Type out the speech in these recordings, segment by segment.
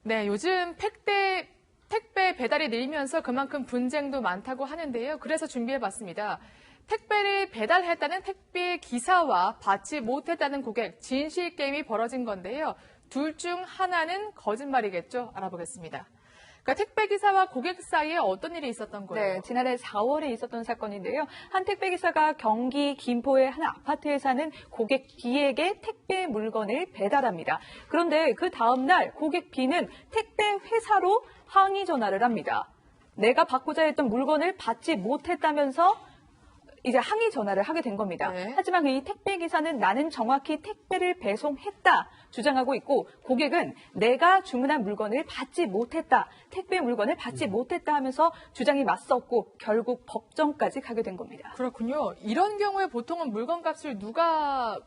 네, 요즘 택배 배달이 늘면서 그만큼 분쟁도 많다고 하는데요. 그래서 준비해봤습니다. 택배를 배달했다는 택배 기사와 받지 못했다는 고객, 진실 게임이 벌어진 건데요. 둘 중 하나는 거짓말이겠죠? 알아보겠습니다. 그러니까 택배 기사와 고객 사이에 어떤 일이 있었던 거예요? 네, 지난해 4월에 있었던 사건인데요. 한 택배 기사가 경기 김포의 한 아파트에 사는 고객 B에게 택배 물건을 배달합니다. 그런데 그 다음 날 고객 B는 택배 회사로 항의 전화를 합니다. 내가 받고자 했던 물건을 받지 못했다면서 이제 항의 전화를 하게 된 겁니다. 네. 하지만 이 택배 기사는 나는 정확히 택배를 배송했다 주장하고 있고, 고객은 내가 주문한 물건을 받지 못했다, 택배 물건을 받지 못했다 하면서 주장이 맞섰고 결국 법정까지 가게 된 겁니다. 그렇군요. 이런 경우에 보통은 물건값을 누가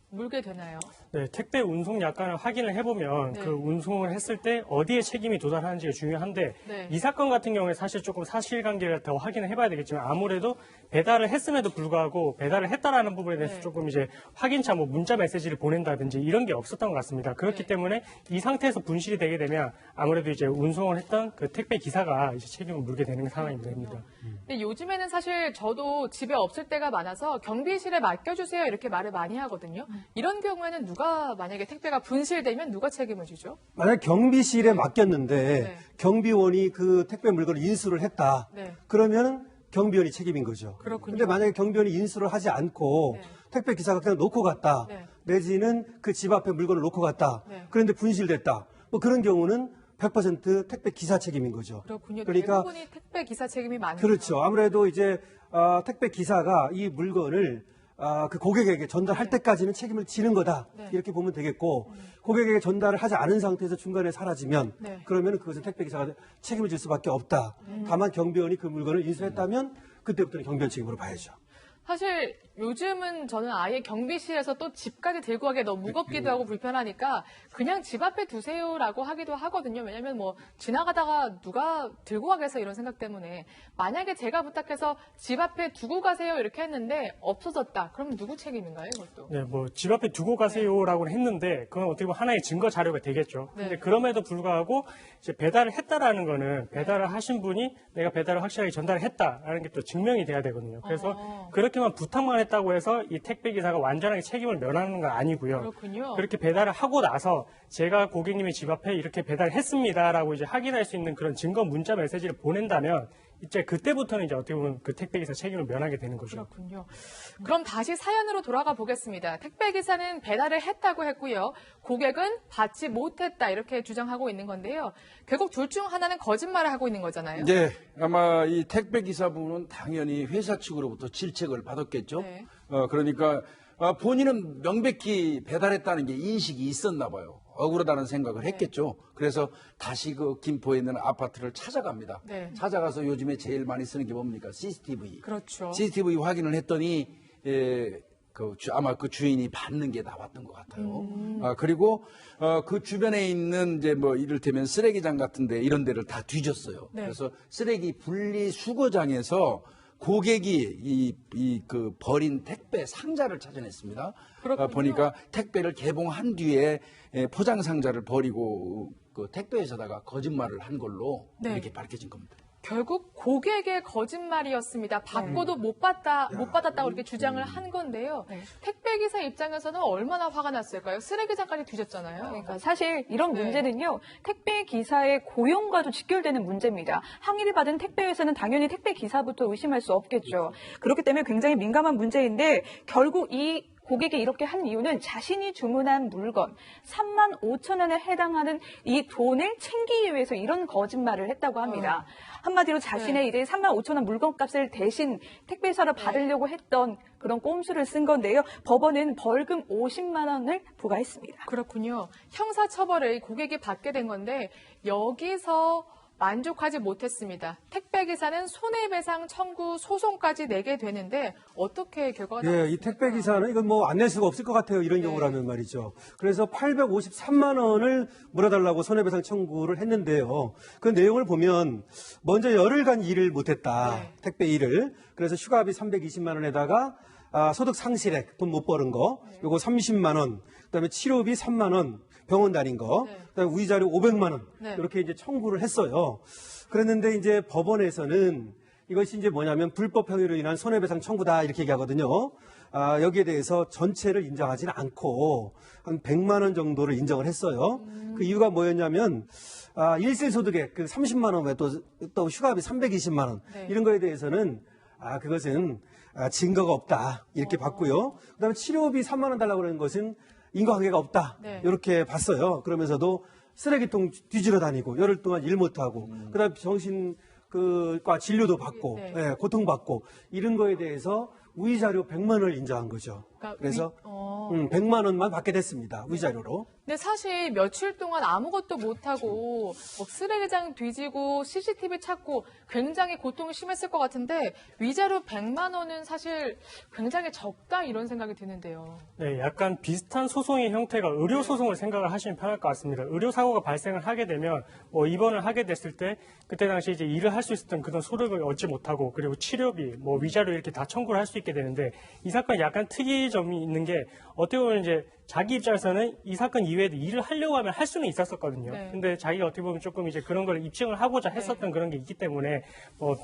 물게 되나요? 네, 택배 운송 약관을 확인을 해보면 네. 그 운송을 했을 때 어디에 책임이 도달하는지가 중요한데 네. 이 사건 같은 경우에 사실 조금 사실관계를 더 확인을 해봐야 되겠지만 아무래도 배달을 했음에도 불구하고 배달을 했다라는 부분에 대해서 네. 조금 이제 확인차 문자 메시지를 보낸다든지 이런 게 없었던 것 같습니다. 그렇기 네. 때문에 이 상태에서 분실이 되게 되면 아무래도 이제 운송을 했던 그 택배 기사가 이제 책임을 물게 되는 상황이 됩니다. 근데 요즘에는 사실 저도 집에 없을 때가 많아서 경비실에 맡겨주세요 이렇게 말을 많이 하거든요. 이런 경우에는 누가 만약에 택배가 분실되면 누가 책임을 지죠? 만약 경비실에 맡겼는데 네. 경비원이 그 택배 물건을 인수를 했다. 네. 그러면 경비원이 책임인 거죠. 그렇군요. 근데 만약에 경비원이 인수를 하지 않고 네. 택배 기사가 그냥 놓고 갔다. 네. 내지는 그 집 앞에 물건을 놓고 갔다. 네. 그런데 분실됐다. 뭐 그런 경우는 100% 택배 기사 책임인 거죠. 그렇군요. 그러니까 대부분이 택배 기사 책임이 많은 그렇죠. 아무래도 이제 택배 기사가 이 물건을 그 고객에게 전달할 때까지는 책임을 지는 거다. 네. 이렇게 보면 되겠고, 고객에게 전달을 하지 않은 상태에서 중간에 사라지면, 네. 그러면 그것은 택배 기사가 책임을 질 수밖에 없다. 다만 경비원이 그 물건을 인수했다면 그때부터는 경비원 책임으로 봐야죠. 사실 요즘은 저는 아예 경비실에서 또 집까지 들고 가기 너무 무겁기도 하고 불편하니까 그냥 집 앞에 두세요라고 하기도 하거든요. 왜냐면 뭐 지나가다가 누가 들고 가겠어 이런 생각 때문에. 만약에 제가 부탁해서 집 앞에 두고 가세요 이렇게 했는데 없어졌다. 그럼 누구 책임인가요, 이것도? 네, 뭐 집 앞에 두고 가세요라고 했는데 그건 어떻게 보면 하나의 증거 자료가 되겠죠. 네. 근데 그럼에도 불구하고 이제 배달을 했다라는 거는 배달을 하신 분이 내가 배달을 확실하게 전달을 했다라는 게 또 증명이 돼야 되거든요. 그래서 그렇게만 부탁만 했다고 해서 이 택배 기사가 완전하게 책임을 면하는 건 아니고요. 그렇군요. 그렇게 배달을 하고 나서 제가 고객님의 집 앞에 이렇게 배달했습니다라고 이제 확인할 수 있는 그런 증거 문자 메시지를 보낸다면 이제 그때부터는 이제 어떻게 보면 그 택배 기사 책임을 면하게 되는 거죠. 그렇군요. 그럼 다시 사연으로 돌아가 보겠습니다. 택배 기사는 배달을 했다고 했고요. 고객은 받지 못했다 이렇게 주장하고 있는 건데요. 결국 둘 중 하나는 거짓말을 하고 있는 거잖아요. 네, 아마 이 택배 기사분은 당연히 회사 측으로부터 질책을 받았겠죠. 네. 그러니까 본인은 명백히 배달했다는 게 인식이 있었나 봐요. 억울하다는 생각을 했겠죠. 그래서 다시 그 김포에 있는 아파트를 찾아갑니다. 네. 찾아가서 요즘에 제일 많이 쓰는 게 뭡니까? CCTV. 그렇죠. CCTV 확인을 했더니 아마 그 주인이 받는 게 나왔던 것 같아요. 그리고 그 주변에 있는 이제 뭐 이를테면 쓰레기장 같은데 이런 데를 다 뒤졌어요. 네. 그래서 쓰레기 분리 수거장에서 고객이 그 버린 택배 상자를 찾아냈습니다. 그렇군요. 보니까 택배를 개봉한 뒤에 포장 상자를 버리고 그 택배에서다가 거짓말을 한 걸로 네. 이렇게 밝혀진 겁니다. 결국 고객의 거짓말이었습니다. 받고도 못 받았다고 이렇게 주장을 한 건데요. 네. 택배 기사 입장에서는 얼마나 화가 났을까요? 쓰레기장까지 뒤졌잖아요. 그러니까 사실 이런 네. 문제는요, 택배 기사의 고용과도 직결되는 문제입니다. 항의를 받은 택배 회사는 당연히 택배 기사부터 의심할 수 없겠죠. 그렇기 때문에 굉장히 민감한 문제인데, 결국 이 고객이 이렇게 한 이유는 자신이 주문한 물건 35,000원에 해당하는 이 돈을 챙기기 위해서 이런 거짓말을 했다고 합니다. 한마디로 자신의 이제 35,000원 물건값을 대신 택배사로 받으려고 했던 그런 꼼수를 쓴 건데요. 법원은 벌금 50만 원을 부과했습니다. 그렇군요. 형사처벌을 고객이 받게 된 건데 여기서 만족하지 못했습니다. 택배기사는 손해배상 청구 소송까지 내게 되는데 어떻게 결과가 나왔습니까? 이 택배 기사는 이건 뭐 안 낼 수가 없을 것 같아요. 이런 네. 경우라면 말이죠. 그래서 853만 원을 물어달라고 손해배상 청구를 했는데요. 그 내용을 보면 먼저 열흘간 일을 못했다. 네. 택배 일을. 그래서 휴가비 320만 원에다가 소득 상실액, 돈 못 버는 거, 요거 30만 원, 그다음에 치료비 3만 원, 병원 다닌 거, 네. 그다음에 위자료 500만 원 네. 이렇게 이제 청구를 했어요. 그랬는데 이제 법원에서는 이것이 이제 뭐냐면 불법 행위로 인한 손해배상 청구다 이렇게 얘기하거든요. 여기에 대해서 전체를 인정하지는 않고 한 100만 원 정도를 인정을 했어요. 그 이유가 뭐였냐면 일세소득액 그 30만 원, 또 휴가비 320만 원 네. 이런 거에 대해서는 그것은 증거가 없다 이렇게 봤고요. 그다음에 치료비 3만 원 달라고 그러는 것은 인과관계가 없다 네. 이렇게 봤어요. 그러면서도 쓰레기통 뒤지러 다니고 열흘 동안 일 못하고 그다음에 정신과 진료도 받고 네. 예, 고통받고 이런 거에 대해서 위자료 100만 원을 인정한 거죠. 그러니까 그래서 100만 원만 받게 됐습니다. 위자료로. 근데 사실 며칠 동안 아무것도 못하고 뭐 쓰레기장 뒤지고 CCTV 찾고 굉장히 고통이 심했을 것 같은데 위자료 100만 원은 사실 굉장히 적다 이런 생각이 드는데요. 네, 약간 비슷한 소송의 형태가 의료소송을 생각을 하시면 편할 것 같습니다. 의료사고가 발생을 하게 되면 뭐 입원을 하게 됐을 때 그때 당시 이제 일을 할 수 있었던 그런 소득을 얻지 못하고 그리고 치료비, 뭐 위자료 이렇게 다 청구를 할 수 있게 되는데 이 사건이 약간 특이점이 있는 게 어떻게 보면 이제 자기 입장에서는 이 사건 이외에도 일을 하려고 하면 할 수는 있었었거든요. 네. 근데 자기가 어떻게 보면 조금 이제 그런 걸 입증을 하고자 했었던 그런 게 있기 때문에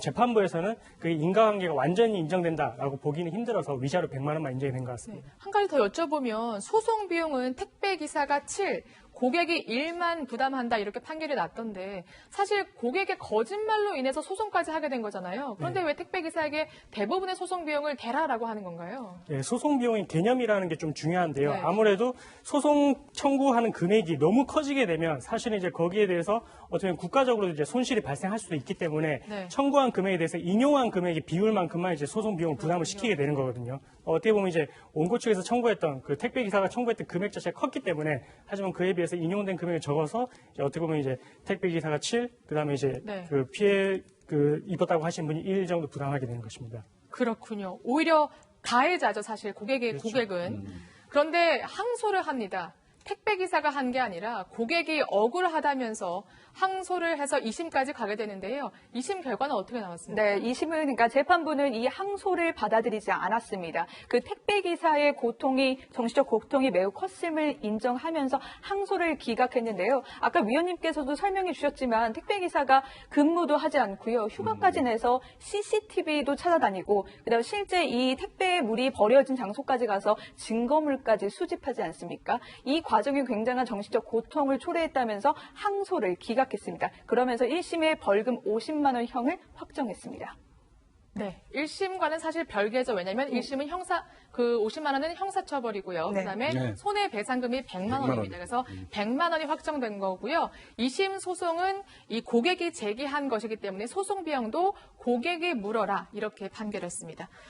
재판부에서는 그 인과관계가 완전히 인정된다라고 보기는 힘들어서 위자료 100만 원만 인정이 된 것 같습니다. 네. 한 가지 더 여쭤보면 소송 비용은 택배 기사가 7, 고객이 1만 부담한다 이렇게 판결이 났던데 사실 고객의 거짓말로 인해서 소송까지 하게 된 거잖아요. 그런데 왜 택배 기사에게 대부분의 소송 비용을 대라라고 하는 건가요? 네, 소송 비용의 개념이라는 게 좀 중요한데요. 네. 아무래도 소송 청구하는 금액이 너무 커지게 되면 사실은 이제 거기에 대해서 어떻게 보면 국가적으로 이제 손실이 발생할 수도 있기 때문에 네. 청구한 금액에 대해서 인용한 금액의 비율만큼만 이제 소송 비용을 부담을 시키게 되는 거거든요. 어떻게 보면 이제 원고 측에서 청구했던 그 택배 기사가 청구했던 금액 자체가 컸기 때문에 하지만 그에 비해서 인용된 금액이 적어서 이제 어떻게 보면 이제 택배 기사가 7, 그다음에 이제 네. 그 피해 입었다고 하신 분이 1 정도 부담하게 되는 것입니다. 그렇군요. 오히려 가해자죠, 사실 고객은. 그런데 항소를 합니다. 택배 기사가 한 게 아니라 고객이 억울하다면서 항소를 해서 2심까지 가게 되는데요. 2심 결과는 어떻게 나왔습니까? 네, 2심은 그러니까 재판부는 이 항소를 받아들이지 않았습니다. 그 택배 기사의 정신적 고통이 매우 컸음을 인정하면서 항소를 기각했는데요. 아까 위원님께서도 설명해 주셨지만 택배 기사가 근무도 하지 않고요. 휴가까지 내서 CCTV도 찾아다니고 그다음에 실제 이 택배물이 버려진 장소까지 가서 증거물까지 수집하지 않습니까? 이 과정이 굉장한 정신적 고통을 초래했다면서 항소를 기각했습니다. 그러면서 1심에 벌금 50만 원 형을 확정했습니다. 네. 1심과는 사실 별개죠. 왜냐하면 1심은 50만 원은 형사처벌이고요. 네. 그다음에 네. 손해배상금이 100만 100만 원입니다. 그래서 100만 원이 확정된 거고요. 2심 소송은 이 고객이 제기한 것이기 때문에 소송 비용도 고객이 물어라 이렇게 판결했습니다.